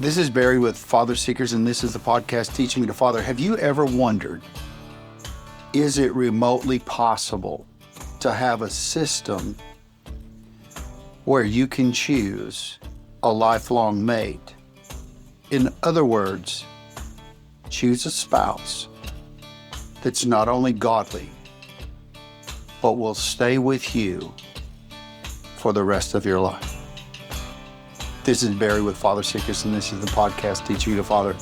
This is Barry with FatherSeekers, and this is the podcast Teaching Me to Father. Have you ever wondered, is it remotely possible to have a system where you can choose a lifelong mate? In other words, choose a spouse that's not only godly, but will stay with you for the rest of your life. This is Barry with FatherSeekers, and this is the podcast Teaching You to Father.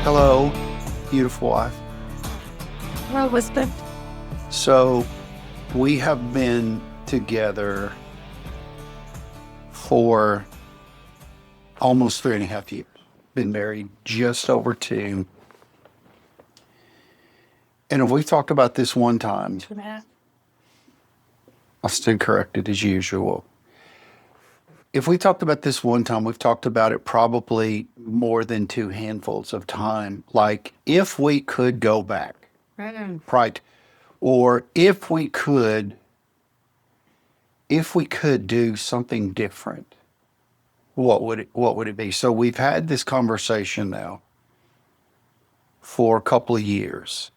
Hello, beautiful wife. Hello, Elizabeth. So, we have been together for almost 3.5 years. Been married just over 2. And if we've talked about this one time, 2.5. I stood corrected as usual. If we talked about this one time, we've talked about it probably more than 2 handfuls of time. Like, if we could go back, right? Or if we could do something different, what would it be? So we've had this conversation now for a couple of years.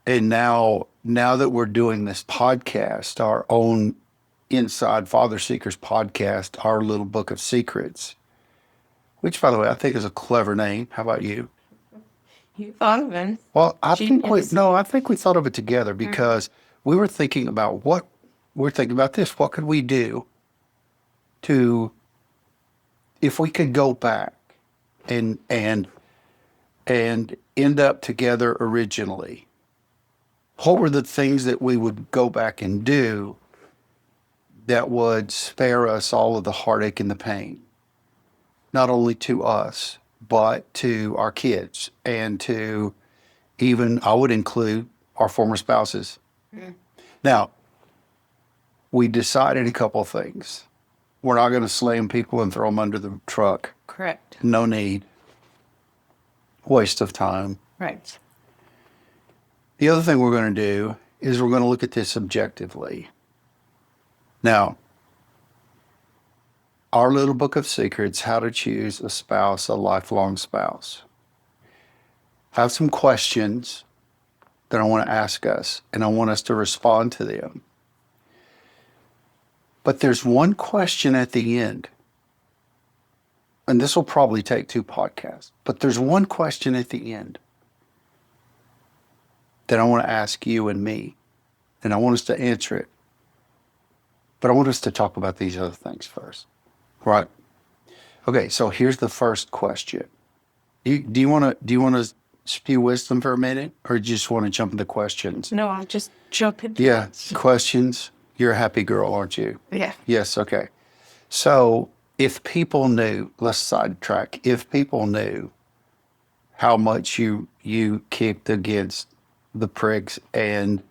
And now that we're doing this podcast, our own Inside FatherSeekers podcast, our little book of secrets, which, by the way, I think is a clever name. How about you? You thought of it. Well, I think we thought of it together Mm-hmm. because we were thinking about this. What could we do if we could go back and end up together originally? What were the things that we would go back and do that would spare us all of the heartache and the pain, not only to us, but to our kids and to even, I would include, our former spouses. Mm. Now, we decided a couple of things. We're not going to slam people and throw them under the truck. Correct. No need. Waste of time. Right. The other thing we're going to do is we're going to look at this objectively. Now, our little book of secrets, how to choose a spouse, a lifelong spouse. I have some questions that I want to ask us, and I want us to respond to them. But there's one question at the end, and this will probably take 2 podcasts, but there's one question at the end that I want to ask you and me, and I want us to answer it. But I want us to talk about these other things first. Right? Okay, so here's the first question. Do you want to spew wisdom for a minute, or do you just want to jump into questions? No, I'll just jump into questions. You're a happy girl, aren't you? Yeah. Yes, okay. So if people knew, let's sidetrack, if people knew how much you kicked against the pricks and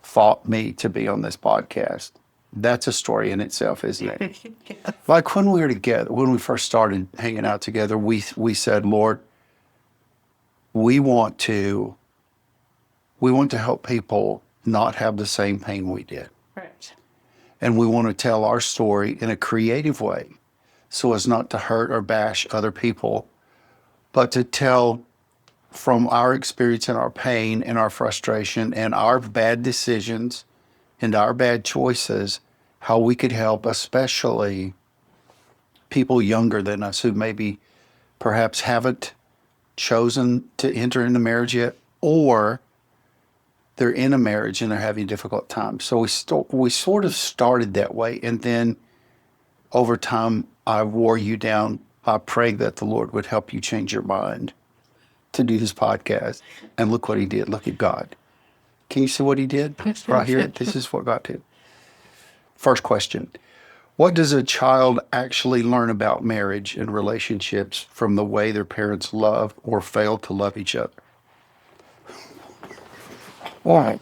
fought me to be on this podcast, that's a story in itself, isn't it? Like when we were together, when we first started hanging out together, we said, Lord, we want to help people not have the same pain we did. Right. And we want to tell our story in a creative way so as not to hurt or bash other people, but to tell from our experience and our pain and our frustration and our bad decisions and our bad choices, how we could help, especially people younger than us who maybe perhaps haven't chosen to enter into marriage yet, or they're in a marriage and they're having a difficult time. So we sort of started that way. And then over time, I wore you down. I prayed that the Lord would help you change your mind to do this podcast. And look what he did. Look at God. Can you see what he did? Right here. This is what God did. First question. What does a child actually learn about marriage and relationships from the way their parents love or fail to love each other? All right.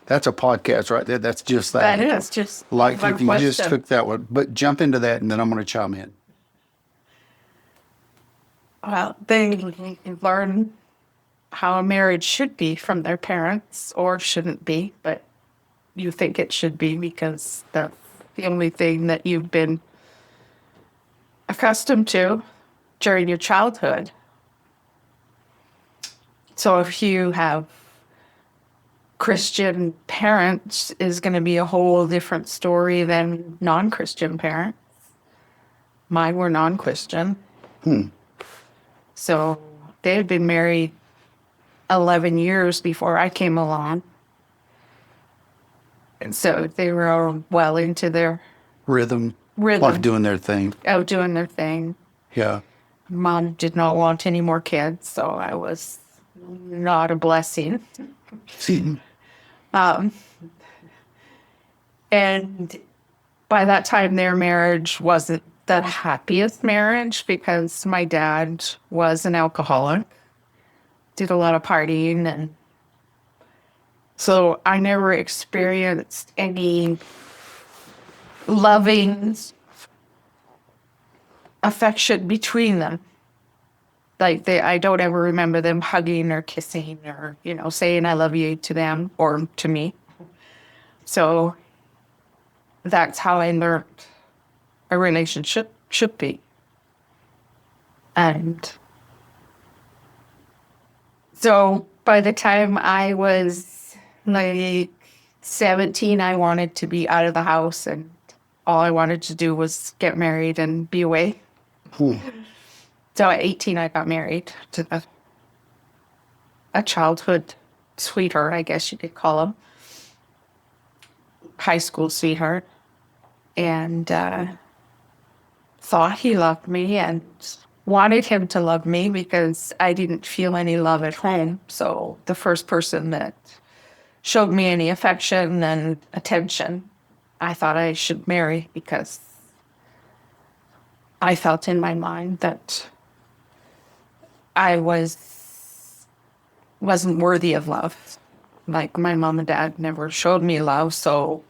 That's a podcast right there. That's just that. That is just like one if you question. just took that one. But jump into that, and then I'm going to chime in. Well, they learn how a marriage should be from their parents, or shouldn't be, but you think it should be because that's the only thing that you've been accustomed to during your childhood. So if you have Christian parents, is going to be a whole different story than non-Christian parents. Mine were non-Christian. So they had been married 11 years before I came along. And so they were all well into their Rhythm. Rhythm. Like doing their thing. out doing their thing. Yeah. Mom did not want any more kids, so I was not a blessing. And by that time, their marriage wasn't the happiest marriage because my dad was an alcoholic, did a lot of partying, and so I never experienced any loving affection between them. Like I don't ever remember them hugging or kissing or, saying I love you to them or to me. So that's how I learned a relationship should be. And so by the time I was like 17, I wanted to be out of the house, and all I wanted to do was get married and be away. So at 18, I got married to a childhood sweetheart, I guess you could call him. High school sweetheart. And thought he loved me and wanted him to love me because I didn't feel any love at home. So the first person that showed me any affection and attention, I thought I should marry because I felt in my mind that I wasn't worthy of love. Like my mom and dad never showed me love, so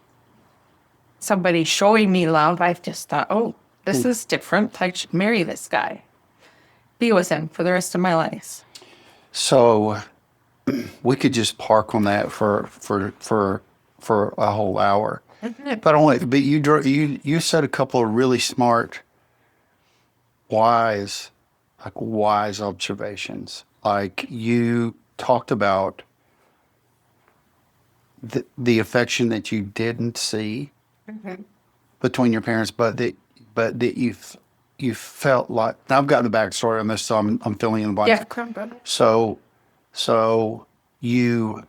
somebody showing me love, I just thought, oh, this is different. I should marry this guy. Be with him for the rest of my life. So we could just park on that for a whole hour. But you said a couple of really smart, wise observations. Like you talked about the affection that you didn't see between your parents, but that you felt like. Now I've got the backstory on this, so I'm filling in the blanks. Yeah, come brother. So you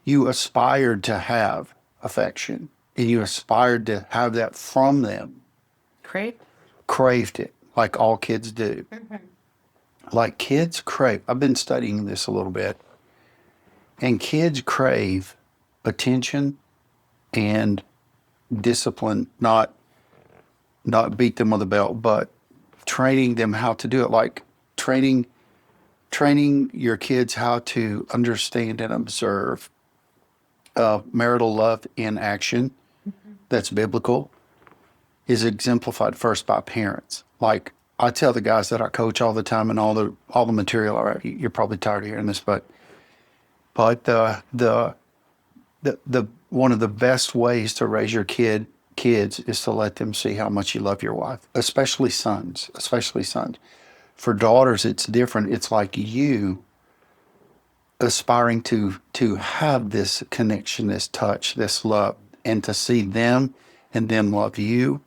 aspired to have affection, and you aspired to have that from them. Great. Craved it, like all kids do. Like kids crave. I've been studying this a little bit, and kids crave attention and discipline, not beat them with a belt, but training them how to do it. Like training your kids how to understand and observe marital love in action that's biblical is exemplified first by parents. Like I tell the guys that I coach all the time and all the material. All right, you're probably tired of hearing this, but the one of the best ways to raise your kids is to let them see how much you love your wife, especially sons. For daughters, it's different. It's like you aspiring to have this connection, this touch, this love, and to see them and them love you.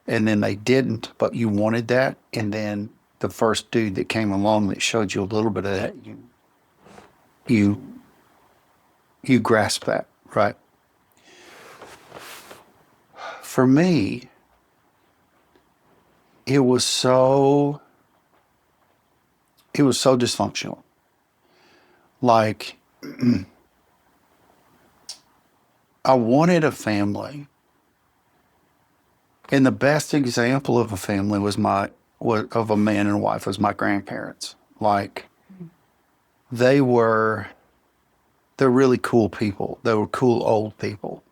And then they didn't, but you wanted that. And then the first dude that came along that showed you a little bit of that, you grasp that, right? For me, it was so dysfunctional. Like, I wanted a family. And the best example of a family of a man and wife was my grandparents. Like, they're really cool people. They were cool old people.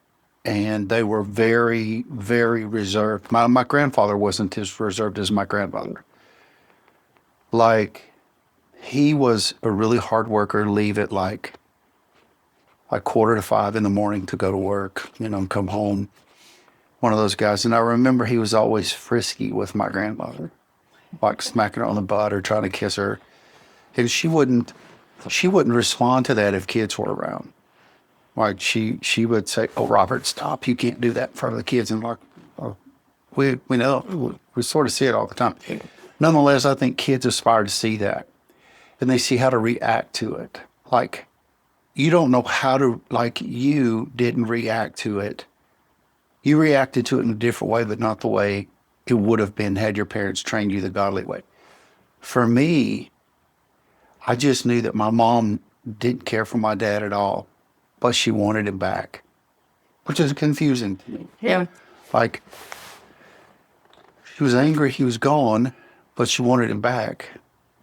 And they were very, very reserved. My grandfather wasn't as reserved as my grandmother. Like, he was a really hard worker, leave at like 4:45 in the morning to go to work, and come home. One of those guys. And I remember he was always frisky with my grandmother, like smacking her on the butt or trying to kiss her. And she wouldn't respond to that if kids were around. Like she would say, "Oh, Robert, stop! You can't do that in front of the kids." And like, oh, we know we sort of see it all the time. Nonetheless, I think kids aspire to see that, and they see how to react to it. Like you don't know how to, like you didn't react to it. You reacted to it in a different way, but not the way it would have been had your parents trained you the godly way. For me, I just knew that my mom didn't care for my dad at all, but she wanted him back, which is confusing to me. Yeah. Like, she was angry he was gone, but she wanted him back.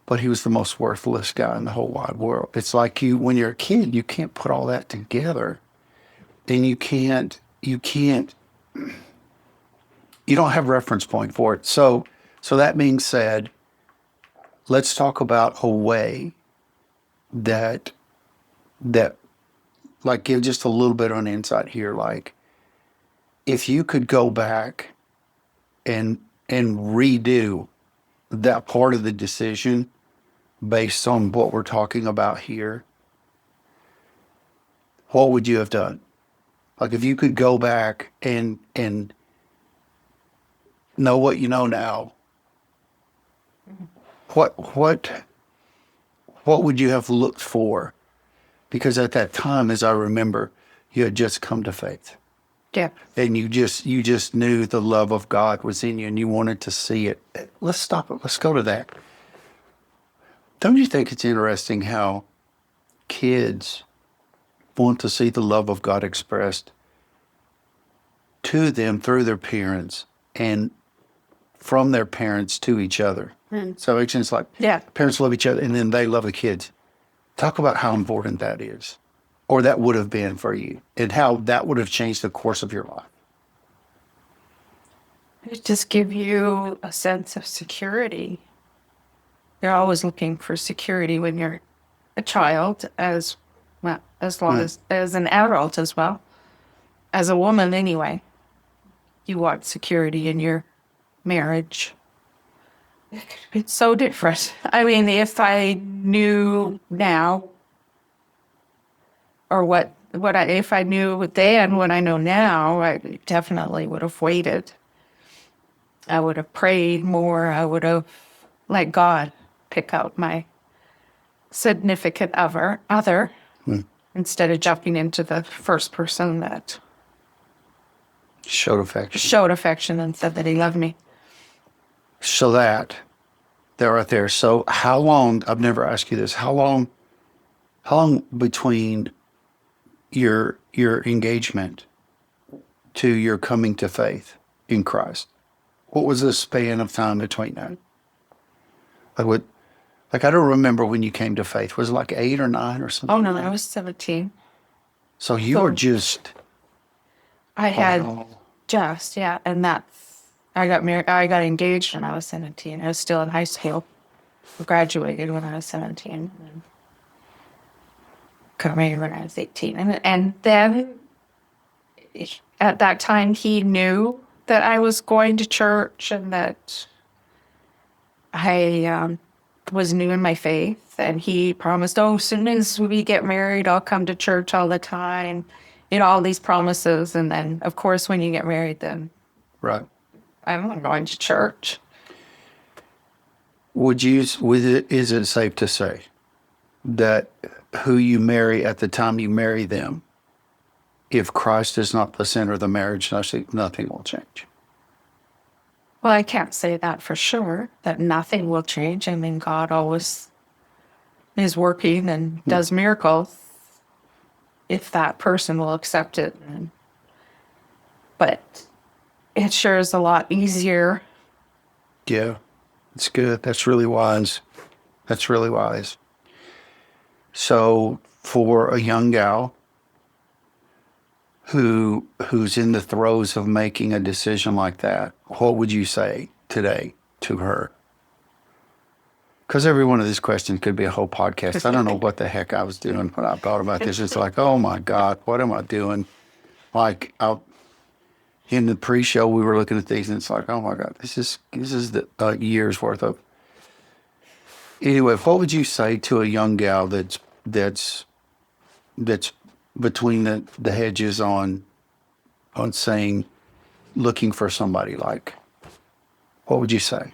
But he was the most worthless guy in the whole wide world. It's like when you're a kid, you can't put all that together. And you don't have reference point for it. So that being said, let's talk about a way that like give just a little bit on insight here. Like if you could go back and redo that part of the decision based on what we're talking about here, what would you have done? Like if you could go back and know what you know now, what would you have looked for? Because at that time, as I remember, you had just come to faith. Yeah. And you just knew the love of God was in you and you wanted to see it. Let's stop it. Let's go to that. Don't you think it's interesting how kids want to see the love of God expressed to them through their parents and from their parents to each other? So it's just like parents love each other and then they love the kids. Talk about how important that is, or that would have been for you, and how that would have changed the course of your life. It just give you a sense of security. You're always looking for security when you're a child, as well as long as an adult as well. As a woman, anyway, you want security in your marriage. It's so different. I mean, if I knew now, or if I knew then what I know now, I definitely would have waited. I would have prayed more. I would have let God pick out my significant other instead of jumping into the first person that Showed affection and said that he loved me. So that they're right there. So how long, I've never asked you this, how long between your engagement to your coming to faith in Christ? What was the span of time between that? Like I don't remember when you came to faith. Was it like 8 or 9 or something? Oh no, I was 17. So you were just. I had and I got married. I got engaged when I was 17. I was still in high school. Graduated when I was 17. And got married when I was 18. And then at that time, he knew that I was going to church and that I was new in my faith. And he promised, as soon as we get married, I'll come to church all the time. All these promises. And then, of course, when you get married, then Right. I'm not going to church. Is it safe to say that who you marry at the time you marry them, if Christ is not the center of the marriage, nothing will change? Well, I can't say that for sure, that nothing will change. I mean, God always is working and does miracles if that person will accept it. But it sure is a lot easier. Yeah, it's good. That's really wise. So for a young gal who's in the throes of making a decision like that, what would you say today to her? Because every one of these questions could be a whole podcast. I don't know what the heck I was doing when I thought about this. It's like, oh my God, what am I doing? Like in the pre-show, we were looking at these, and it's like, oh my God, this is the year's worth of. Anyway, what would you say to a young gal that's between the hedges on saying, looking for somebody like? What would you say?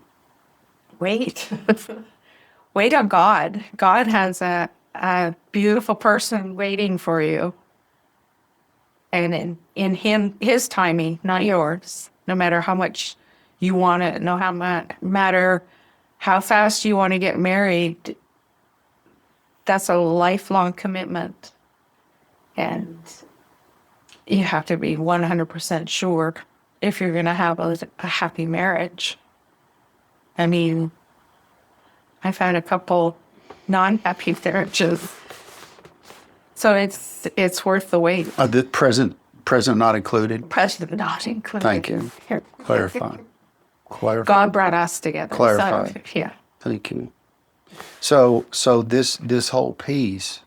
Wait. Wait on God. God has a beautiful person waiting for you. And in his timing, not yours, no matter how much you want it, matter how fast you want to get married, that's a lifelong commitment. And you have to be 100% sure if you're going to have a happy marriage. I mean, I've had a couple non-happy marriages. So it's worth the wait. The present not included. Present not included. Thank you. Here. Clarify. God brought us together. Clarify. So, yeah. Thank you. So this whole piece,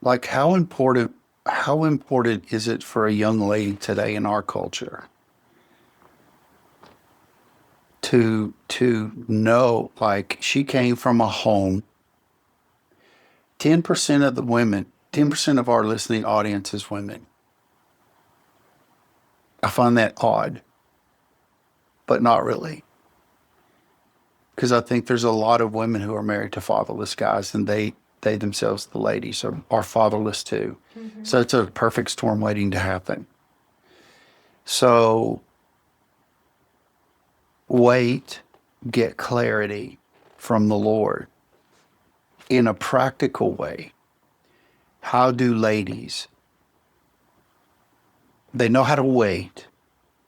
like how important is it for a young lady today in our culture to know, like, she came from a home. 10% of the women, 10% of our listening audience is women. I find that odd, but not really. Because I think there's a lot of women who are married to fatherless guys, and they themselves, the ladies, are fatherless too. Mm-hmm. So it's a perfect storm waiting to happen. So wait, get clarity from the Lord in a practical way. How do ladies, they know how to wait.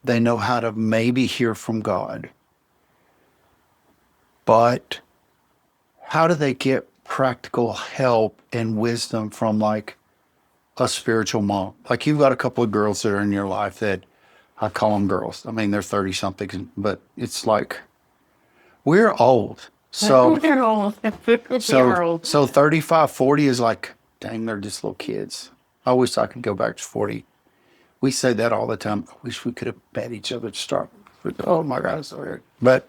They know how to maybe hear from God. But how do they get practical help and wisdom from, like, a spiritual mom? Like, you've got a couple of girls that are in your life that I call them girls. I mean, they're 30 something, but it's like, we're old. So, We're old. We're old. so 35, 40 is like, dang, they're just little kids. I wish I could go back to 40. We say that all the time. I wish we could have met each other to start. Oh my God, it's so weird. But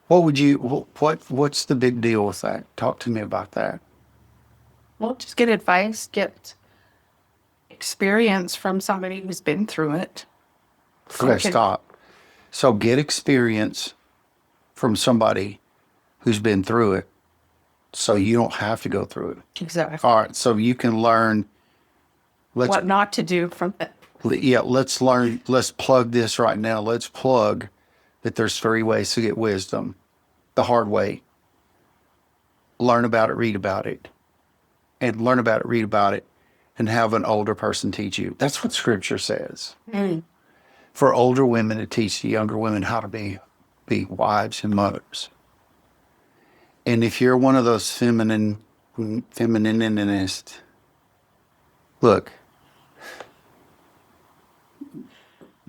what's the big deal with that? Talk to me about that. Well, just get advice, get experience from somebody who's been through it. Okay, stop. So get experience from somebody who's been through it, so you don't have to go through it. Exactly. All right, so you can learn. What not to do from it. Yeah, let's learn. Let's plug this right now. Let's plug that there's 3 ways to get wisdom. The hard way. Learn about it, read about it. And learn about it, read about it, and have an older person teach you. That's what Scripture says. Mm. For older women to teach the younger women how to be wives and mothers. And if you're one of those femininists, look,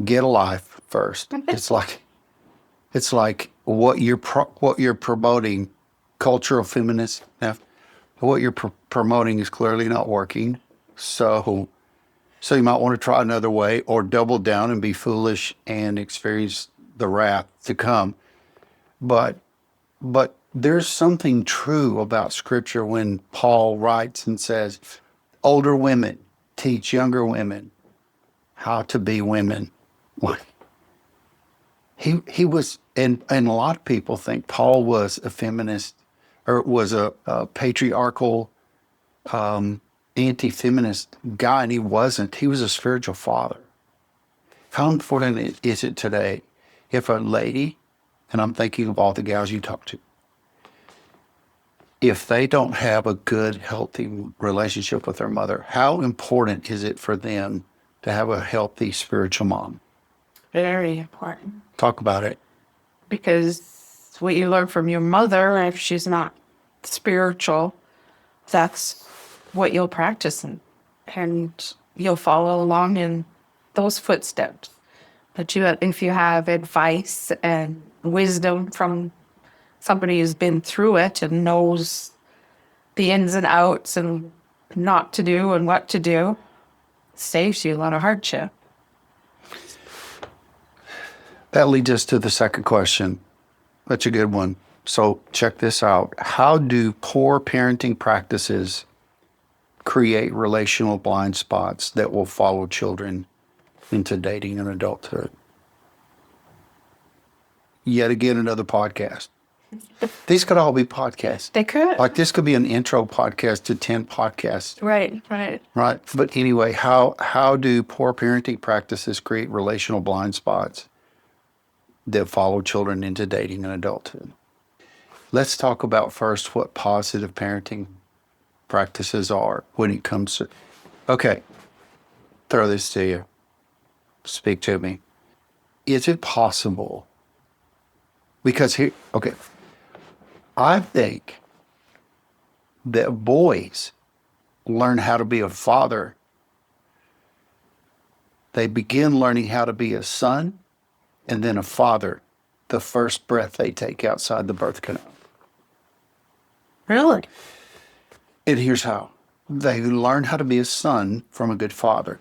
get a life first. It's like what you're promoting, cultural feminist. Now, what you're promoting is clearly not working. So you might want to try another way, or double down and be foolish and experience the wrath to come. But there's something true about Scripture when Paul writes and says, older women teach younger women how to be women. He was, and a lot of people think Paul was a feminist, or was a patriarchal, anti-feminist guy, and he wasn't. He was a spiritual father. How important is it today if a lady, and I'm thinking of all the gals you talk to, if they don't have a good, healthy relationship with their mother, how important is it for them to have a healthy spiritual mom? Very important. Talk about it. Because what you learn from your mother, if she's not spiritual, that's what you'll practice and you'll follow along in those footsteps. But if you have advice and wisdom from somebody who's been through it and knows the ins and outs and not to do and what to do, saves you a lot of hardship. That leads us to the second question. That's a good one. So check this out. How do poor parenting practices create relational blind spots that will follow children into dating and adulthood? Yet again, another podcast. These could all be podcasts. They could. Like this could be an intro podcast to 10 podcasts. Right. Right. But anyway, how do poor parenting practices create relational blind spots that follow children into dating and adulthood? Let's talk about first what positive parenting practices are when it comes to. Okay, throw this to you. Speak to me. Is it possible? Because here, okay, I think that boys learn how to be a father. They begin learning how to be a son and then a father the first breath they take outside the birth canal. Really? And here's how. They learn how to be a son from a good father.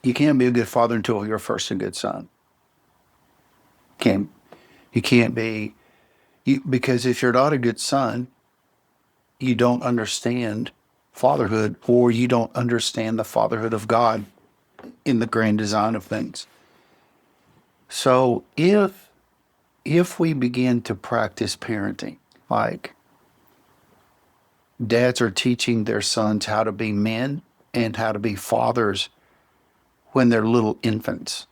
You can't be a good father until you're first a good son. You can't be, because if you're not a good son, you don't understand fatherhood, or you don't understand the fatherhood of God in the grand design of things. So if we begin to practice parenting, like dads are teaching their sons how to be men and how to be fathers when they're little infants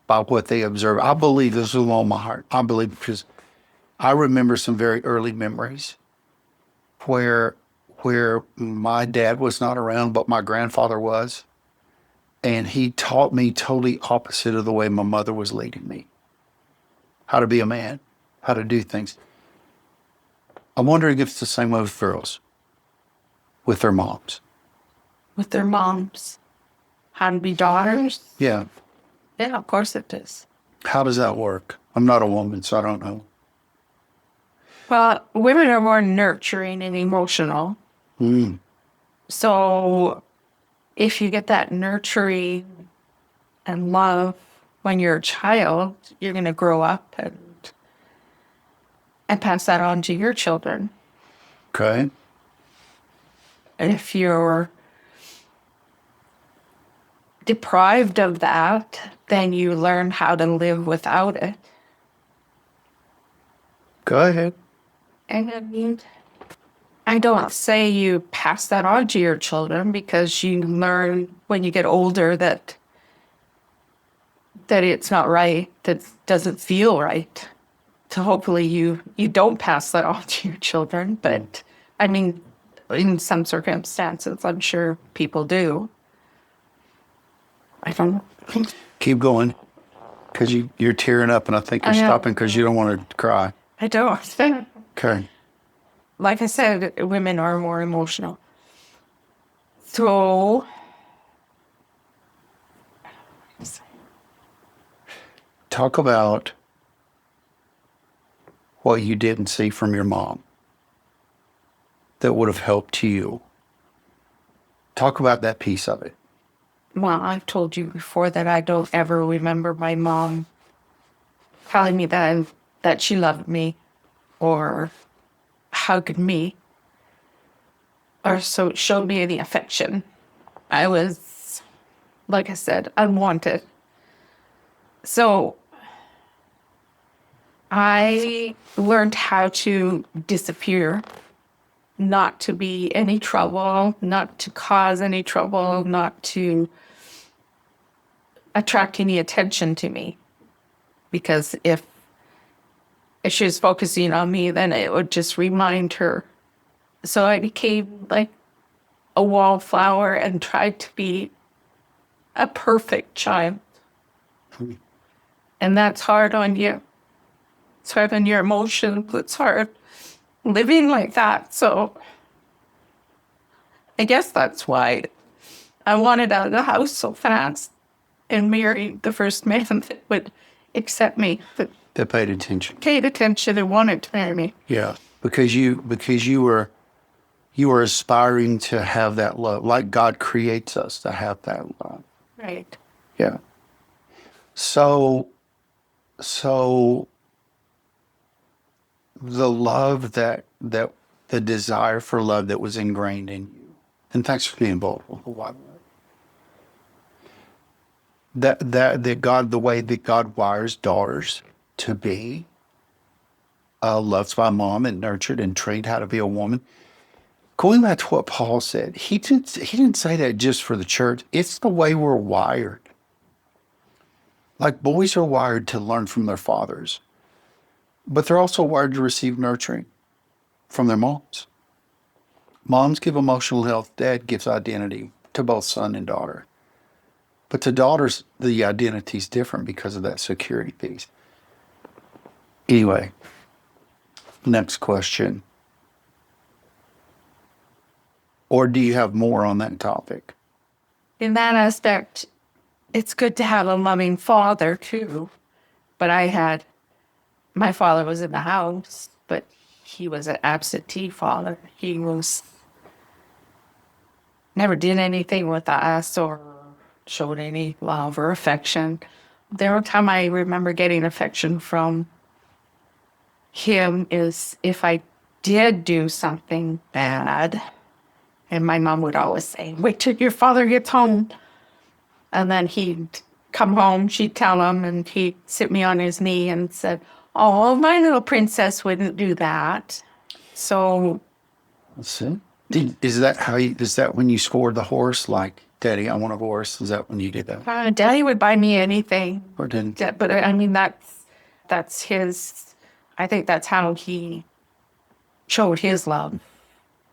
by what they observe. I believe this with all my heart. I believe because I remember some very early memories where my dad was not around, but my grandfather was. And he taught me totally opposite of the way my mother was leading me. How to be a man, how to do things. I'm wondering if it's the same way with girls, with their moms. With their moms. How to be daughters? Yeah. Yeah, of course it is. How does that work? I'm not a woman, so I don't know. Well, women are more nurturing and emotional. So if you get that nurturing and love when you're a child, you're going to grow up and pass that on to your children. Okay. And if you're deprived of that, then you learn how to live without it. Go ahead. And I mean, I don't say you pass that on to your children, because you learn when you get older that it's not right, that doesn't feel right. So hopefully you don't pass that on to your children. But I mean, in some circumstances, I'm sure people do. I don't know. Keep going, because you're tearing up, and I think you're I know. stopping because you don't want to cry. I don't. Okay. Like I said, women are more emotional. So, Talk about what you didn't see from your mom that would have helped you. Talk about that piece of it. well, I've told you before that I don't ever remember my mom telling me that she loved me or hugged me or so showed me any affection. I was, like I said, unwanted. So I learned how to disappear, not to be any trouble, not to cause any trouble, not to attract any attention to me. Because if she was focusing on me, then it would just remind her. So I became like a wallflower and tried to be a perfect child. And that's hard on you. It's hard on your emotions. It's hard living like that. So I guess that's why I wanted out of the house so fast and marry the first man that would accept me. But That paid attention. paid attention and wanted to marry me. Yeah. Because you were aspiring to have that love, like God creates us to have that love. Right. Yeah. So the love that the desire for love that was ingrained in you, and thanks for being vulnerable. That God, the way that God wires daughters to be loved by mom and nurtured and trained how to be a woman. Going back to what Paul said, he didn't say that just for the church. It's the way we're wired. Like boys are wired to learn from their fathers, but they're also wired to receive nurturing from their moms. Moms give emotional health, dad gives identity to both son and daughter. But to daughters, the identity is different because of that security piece. Anyway, next question. Or do you have more on that topic? In that aspect, it's good to have a loving father too. But my father was in the house, but he was an absentee father. He never did anything with us or showed any love or affection. The only time I remember getting affection from him is if I did do something bad. And my mom would always say, wait till your father gets home. And then he'd come home, she'd tell him, and he'd sit me on his knee and said, oh, my little princess wouldn't do that. So, Let's see. Is that when you scored the horse? Like, Daddy, I want a horse. Is that when you did that? Daddy would buy me anything. Or didn't? But I mean, that's his, I think that's how he showed his love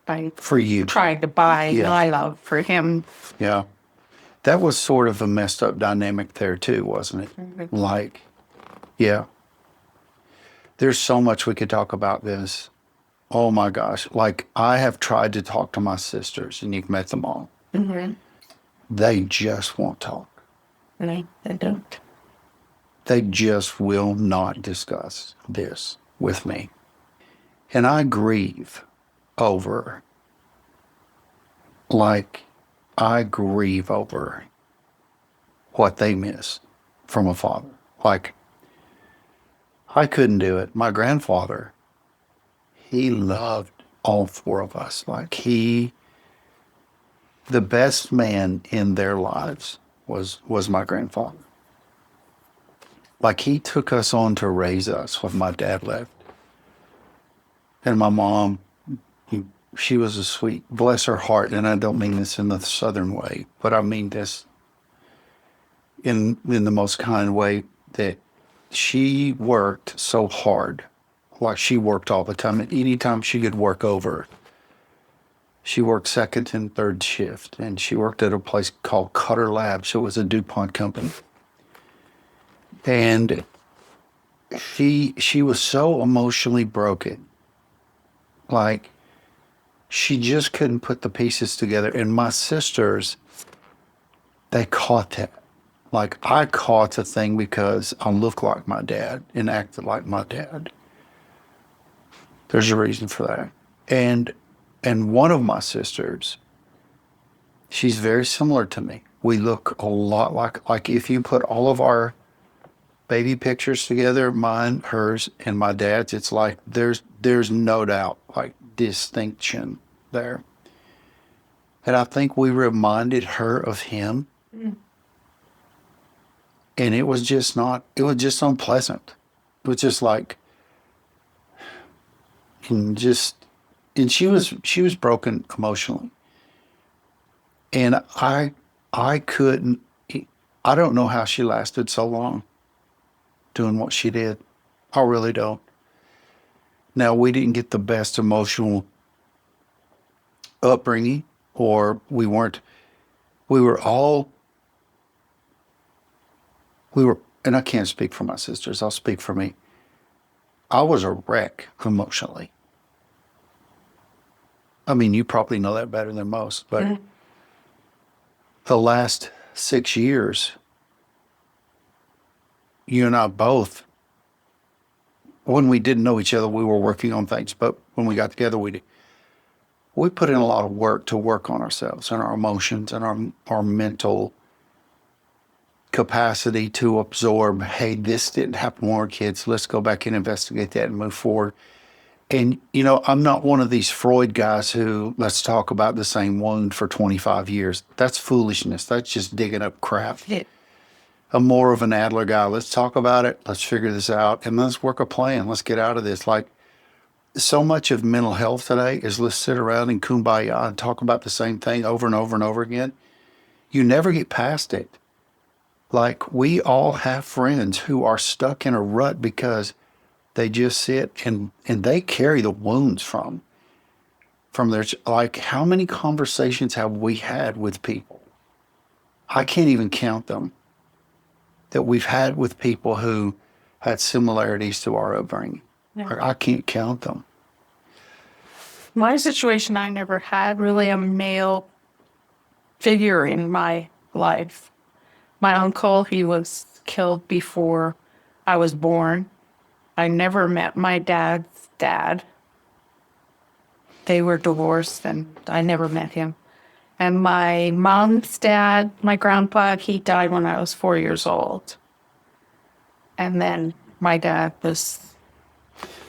by For you. trying to buy Yeah. my love for him. Yeah. That was sort of a messed up dynamic there too, wasn't it? Mm-hmm. Like, yeah. There's so much we could talk about this. Oh my gosh. Like, I have tried to talk to my sisters, and you've met them all. Mm-hmm. They just won't talk. And I don't. They just will not discuss this with me. And I grieve over, I grieve over what they miss from a father. Like, I couldn't do it. My grandfather, he loved all four of us. Like, the best man in their lives was my grandfather. Like, he took us on to raise us when my dad left. And my mom, she was a sweet, bless her heart, and I don't mean this in the Southern way, but I mean this in the most kind way, that she worked so hard. Like, she worked all the time, and anytime she could work over, she worked second and third shift, and she worked at a place called Cutter Labs. So it was a DuPont company. And she was so emotionally broken. Like, she just couldn't put the pieces together. And my sisters, they caught that. Like, I caught the thing because I looked like my dad and acted like my dad. There's a reason for that. And one of my sisters, she's very similar to me. We look a lot like if you put all of our baby pictures together, mine, hers, and my dad's, it's like there's no doubt, like, distinction there. And I think we reminded her of him. Mm. And it was just unpleasant. It was just like, and she was broken emotionally. And I couldn't, I don't know how she lasted so long doing what she did. I really don't. Now, we didn't get the best emotional upbringing, or we were, and I can't speak for my sisters, I'll speak for me. I was a wreck emotionally. I mean, you probably know that better than most, but Mhm. the last 6 years, you and I both when we didn't know each other, we were working on things. But when we got together, we put in a lot of work to work on ourselves and our emotions and our mental capacity to absorb, hey, this didn't happen when we were kids. Let's go back and investigate that and move forward. And, I'm not one of these Freud guys who let's talk about the same wound for 25 years. That's foolishness. That's just digging up crap. Yeah. I'm more of an Adler guy. Let's talk about it. Let's figure this out. And let's work a plan. Let's get out of this. Like, so much of mental health today is let's sit around and kumbaya and talk about the same thing over and over and over again. You never get past it. Like, we all have friends who are stuck in a rut because they just sit and they carry the wounds from their, like, how many conversations have we had with people? I can't even count them that we've had with people who had similarities to our upbringing. Yeah. I can't count them. My situation, I never had really a male figure in my life. My uncle, he was killed before I was born. I never met my dad's dad. They were divorced and I never met him. And my mom's dad, my grandpa, he died when I was 4 years old. And then my dad was...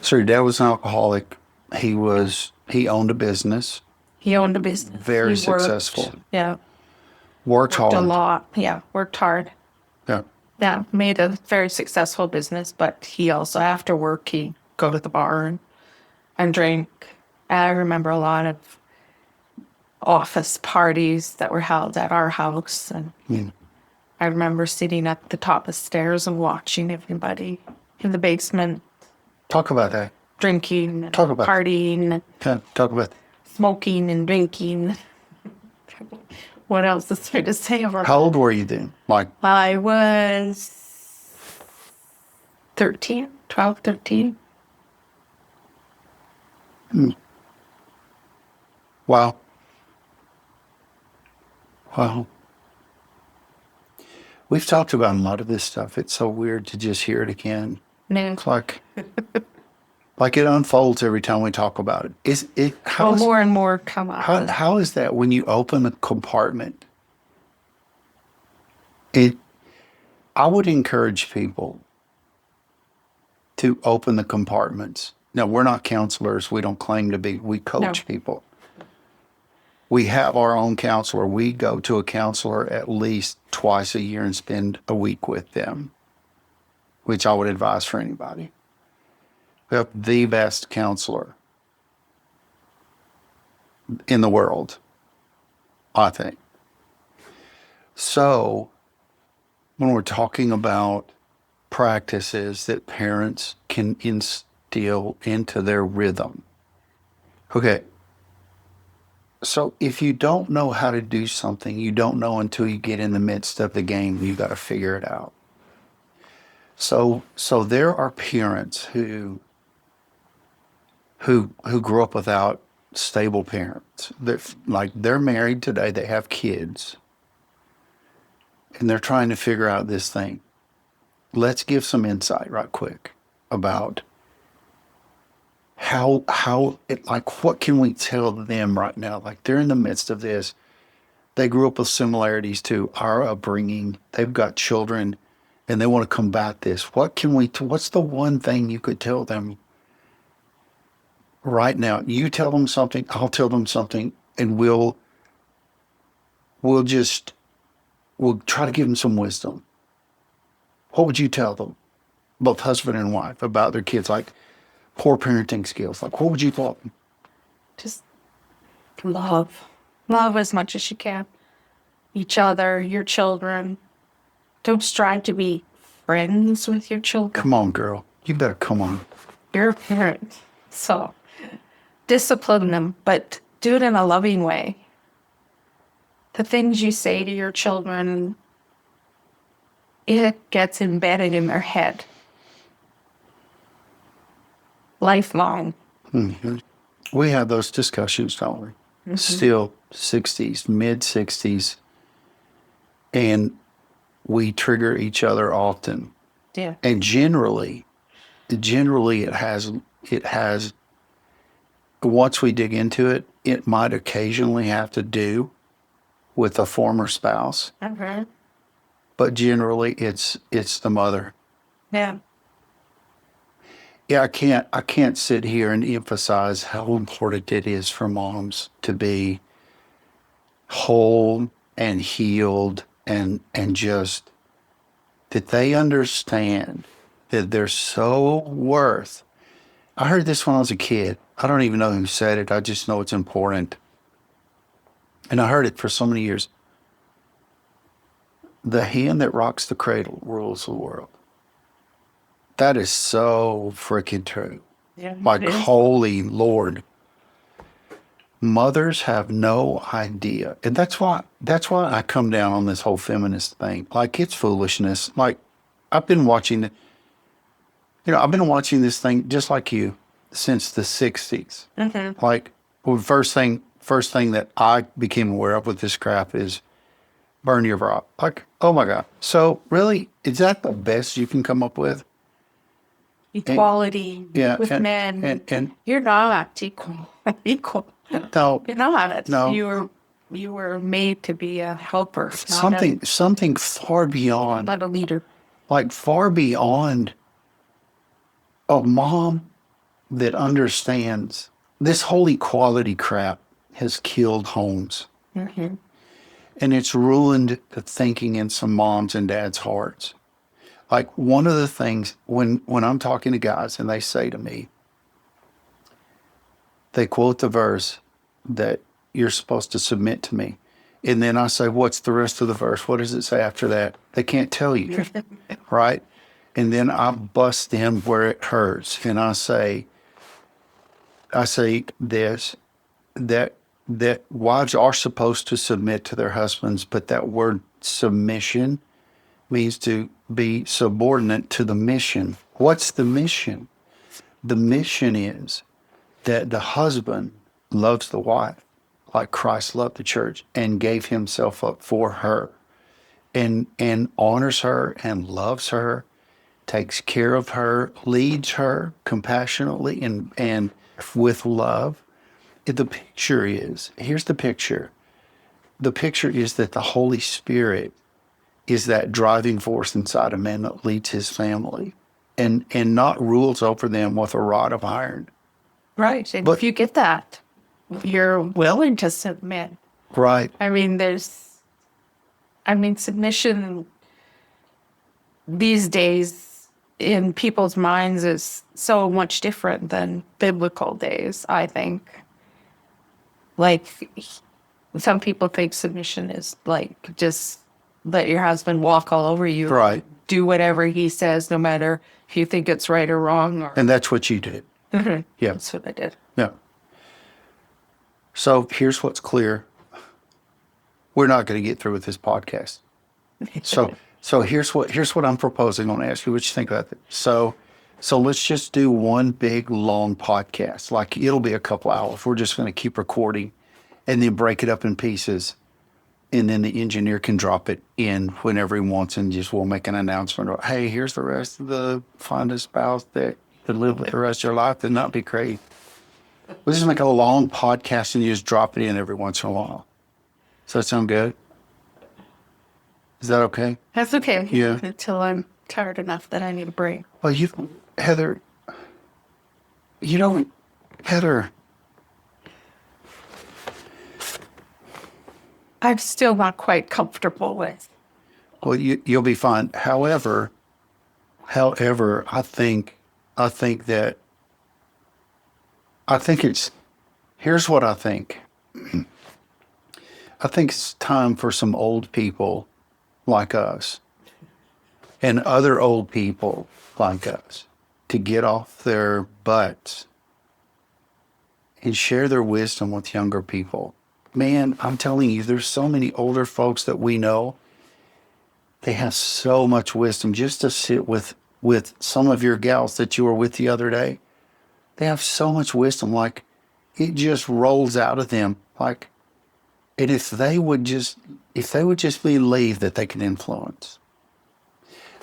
So your dad was an alcoholic. He owned a business. He owned a business. Very He worked, successful. Yeah. Worked hard. A lot. Yeah, worked hard. Yeah. Yeah, made a very successful business, but he also, after work, he'd go to the bar and drink. I remember a lot of office parties that were held at our house. And I remember sitting at the top of the stairs and watching everybody in the basement Talk about that. drinking and Talk about partying, Yeah, talk about smoking and drinking. What else is there to say about How old were you then? Like, I was 13, 12, 13. wow. Wow. We've talked about a lot of this stuff. It's so weird to just hear it again. No. It's like it unfolds every time we talk about it. Well, more and more come up. How is that when you open a compartment? I would encourage people to open the compartments. Now, we're not counselors. We don't claim to be. We coach people. We have our own counselor. We go to a counselor at least twice a year and spend a week with them, which I would advise for anybody. We have the best counselor in the world, I think. So, when we're talking about practices that parents can instill into their rhythm, okay. So if you don't know how to do something, you don't know until you get in the midst of the game. You got to figure it out. So there are parents who grew up without stable parents. They're married today. They have kids, and they're trying to figure out this thing. Let's give some insight right quick about what can we tell them right now? Like, they're in the midst of this. They grew up with similarities to our upbringing. They've got children and they want to combat this. What's the one thing you could tell them right now? You tell them something, I'll tell them something, and we'll try to give them some wisdom. What would you tell them, both husband and wife, about their kids? Like, poor parenting skills. Like, what would you tell them? Just love. Love as much as you can. Each other, your children. Don't strive to be friends with your children. Come on, girl. You better come on. You're a parent. So discipline them, but do it in a loving way. The things you say to your children, it gets embedded in their head. Lifelong. Mm-hmm. We have those discussions, don't we? Mm-hmm. Still 60s, mid 60s, and we trigger each other often. Yeah. And generally, generally it has, once we dig into it, it might occasionally have to do with a former spouse, Okay. but generally it's the mother. Yeah. Yeah, I can't sit here and emphasize how important it is for moms to be whole and healed and just that they understand that they're so worth. I heard this when I was a kid. I don't even know who said it. I just know it's important. And I heard it for so many years. The hand that rocks the cradle rules the world. That is so freaking true. Yeah. Like, It is. holy Lord. Mothers have no idea. And that's why I come down on this whole feminist thing. Like, it's foolishness. Like, I've been watching I've been watching this thing just like you since the 60s. Mm-hmm. Like, well, first thing that I became aware of with this crap is burn your bra. Like, oh my God. So really, is that the best you can come up with? Equality Yeah. with men. And You're not equal. Equal. no, You're not. no, You were made to be a helper, something far beyond, not a leader. like far beyond a mom that understands this whole equality crap has killed homes. Mm-hmm. And it's ruined the thinking in some moms and dads' hearts. Like, one of the things when I'm talking to guys and they say to me, they quote the verse that you're supposed to submit to me. And then I say, what's the rest of the verse? What does it say after that? They can't tell you, right? And then I bust them where it hurts. And I say this, that wives are supposed to submit to their husbands, but that word submission means to be subordinate to the mission. What's the mission? The mission is that the husband loves the wife like Christ loved the church and gave himself up for her and honors her and loves her, takes care of her, leads her compassionately and with love. The picture is, here's the picture. The picture is that the Holy Spirit is that driving force inside a man that leads his family and not rules over them with a rod of iron. Right. And But if you get that, you're willing to submit. right, Submission these days in people's minds is so much different than biblical days, I think. Like, some people think submission is like just let your husband walk all over you. right. Do whatever he says, no matter if you think it's right or wrong. Or And that's what you did. Mhm. Yeah. That's what I did. Yeah. So here's what's clear. We're not going to get through with this podcast. So here's what I'm proposing. I want to ask you what you think about it. So let's just do one big long podcast. Like, it'll be a couple hours. We're just going to keep recording and then break it up in pieces. And then the engineer can drop it in whenever he wants, and just we'll make an announcement. Or, hey, here's the rest of the find a spouse that could live with the rest of your life and not be crazy. We'll just make a long podcast and you just drop it in every once in a while. Does that sound good? Is that okay? That's okay. Yeah. Until I'm tired enough that I need a break. Well, Heather, Heather, I'm still not quite comfortable with. well, you'll be fine. However, I think it's, here's what I think. I think it's time for some old people like us and other old people like us to get off their butts and share their wisdom with younger people. Man, I'm telling you, there's so many older folks that we know. They have so much wisdom. Just to sit with some of your gals that you were with the other day, they have so much wisdom. Like, it just rolls out of them. Like, and if they would just believe that they can influence,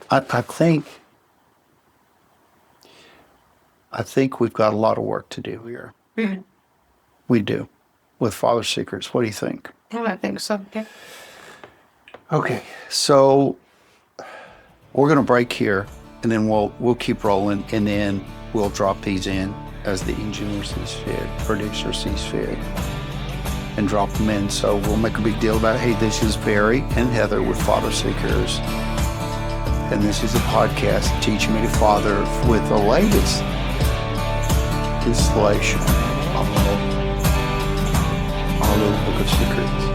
I think I think we've got a lot of work to do here. Mhm. We do, with Father Seekers. What do you think? Well, I think so. Okay. Okay, so we're going to break here, and then we'll keep rolling, and then we'll drop these in as the engineer sees fit, producer sees fit, and drop them in. So we'll make a big deal about, hey, this is Barry and Heather with Father Seekers, and this is a podcast teaching me to father with the latest installation of our little book of secrets.